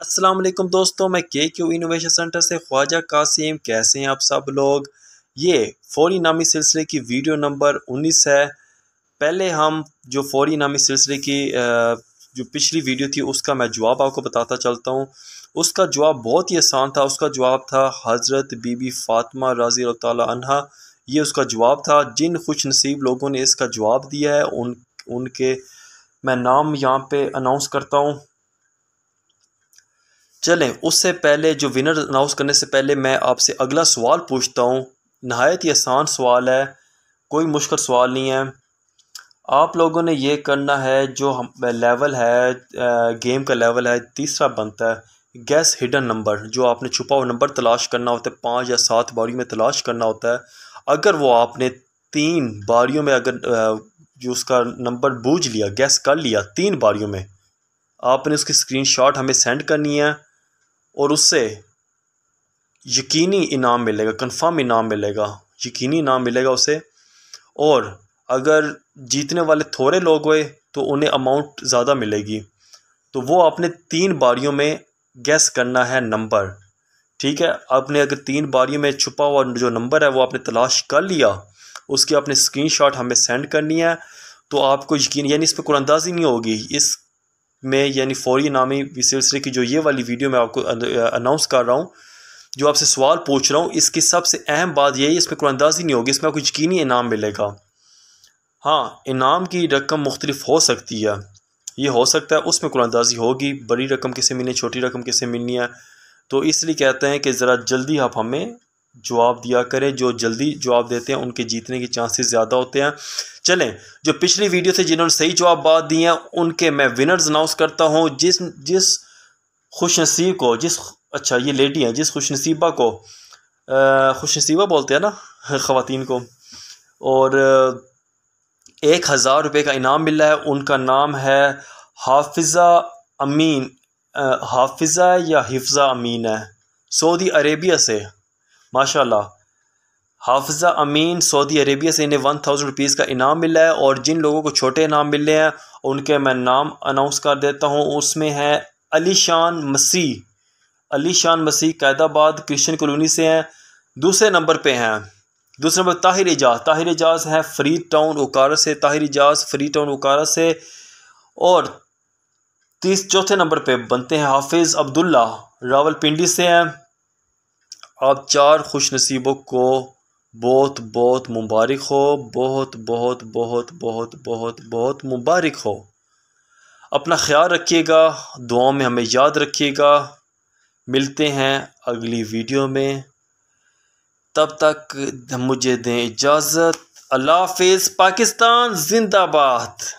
अस्सलाम वालेकुम दोस्तों, मैं KQ इनोवेशन सेंटर से ख्वाजा कासिम। कैसे हैं आप सब लोग। ये फौरी नामी सिलसिले की वीडियो नंबर 19 है। पहले हम जो फौरी नामी सिलसिले की जो पिछली वीडियो थी उसका मैं जवाब आपको बताता चलता हूँ। उसका जवाब बहुत ही आसान था। उसका जवाब था हज़रत बीबी फ़ातिमा रज़ी अल्लाह तआला अन्हा। ये उसका जवाब था। जिन खुश नसीब लोगों ने इसका जवाब दिया है उनके मैं नाम यहाँ पे अनाउंस करता हूँ। चलें, उससे पहले जो विनर अनाउंस करने से पहले मैं आपसे अगला सवाल पूछता हूँ। नहायत ही आसान सवाल है, कोई मुश्किल सवाल नहीं है। आप लोगों ने ये करना है, जो हम लेवल है गेम का लेवल है तीसरा बनता है गैस हिडन नंबर। जो आपने छुपा हुआ नंबर तलाश करना होता है, 5 या 7 बारियों में तलाश करना होता है। अगर वो आपने 3 बारियों में अगर जो उसका नंबर बूझ लिया, गैस कर लिया 3 बारियों में, आपने उसकी स्क्रीनशॉट हमें सेंड करनी है और उससे यकीनी इनाम मिलेगा, कंफर्म इनाम मिलेगा, यकीनी इनाम मिलेगा उसे। और अगर जीतने वाले थोड़े लोग हुए तो उन्हें अमाउंट ज़्यादा मिलेगी। तो वो आपने 3 बारियों में गैस करना है नंबर, ठीक है। आपने अगर 3 बारियों में छुपा हुआ जो नंबर है वो आपने तलाश कर लिया, उसकी आपने स्क्रीनशॉट हमें सेंड करनी है। तो आपको यकीन, यानी इस पर कुरानंदाजी नहीं होगी इस में, यानी फौरी नामी सिलसिले की जो ये वाली वीडियो मैं आपको अनाउंस कर रहा हूँ, जो आपसे सवाल पूछ रहा हूँ, इसकी सबसे अहम बात यही, इसमें कुरानंदाजी नहीं होगी, इसमें आपको यकीनी इनाम मिलेगा। हाँ, इनाम की रकम मुख्तलिफ हो सकती है, ये हो सकता है उसमें कुरानंदाजी होगी, बड़ी रकम किसे मिलनी, छोटी रकम किसे मिलनी है। तो इसलिए कहते हैं कि ज़रा जल्दी आप हमें जवाब दिया करें। जो जल्दी जवाब देते हैं उनके जीतने के चांसेस ज़्यादा होते हैं। चलें, जो पिछली वीडियो थे जिन्होंने सही जवाब बात दिए हैं उनके मैं विनर्स अनाउंस करता हूँ। जिस जिस खुशनसीब को, अच्छा ये लेडी हैं, जिस खुशनसीबा को खुशनसीबा बोलते हैं ना ख़वातीन को, और 1000 रुपये का इनाम मिला है। उनका नाम है हाफिज़ा अमीन। हाफिज़ा या हिफ्ज़ा अमीन है, सऊदी अरेबिया से, माशाल्लाह। हाफिज़ा अमीन सऊदी अरेबिया से, इन्हें 1000 रुपीज़ का इनाम मिला है। और जिन लोगों को छोटे इनाम मिले हैं उनके मैं नाम अनाउंस कर देता हूँ। उसमें है अलीशान मसीह। अलीशान मसीह कैदाबाद क्रिश्चियन कॉलोनी से हैं। दूसरे नंबर पे हैं, दूसरे नंबर ताहिर इजाज़। ताहिर इजाज़ है फ्री टाउन उकारा से। ताहिर इजाज़ फ्री टाउन उकारा से। और चौथे नंबर पे बनते हैं हाफिज़ अब्दुल्ला, रावलपिंडी से हैं। आप 4 खुश नसीबों को बहुत बहुत मुबारक हो, बहुत बहुत बहुत बहुत बहुत बहुत मुबारक हो। अपना ख्याल रखिएगा, दुआओं में हमें याद रखिएगा। मिलते हैं अगली वीडियो में, तब तक मुझे दें इजाज़त। अल्लाह हाफ़िज़। पाकिस्तान जिंदाबाद।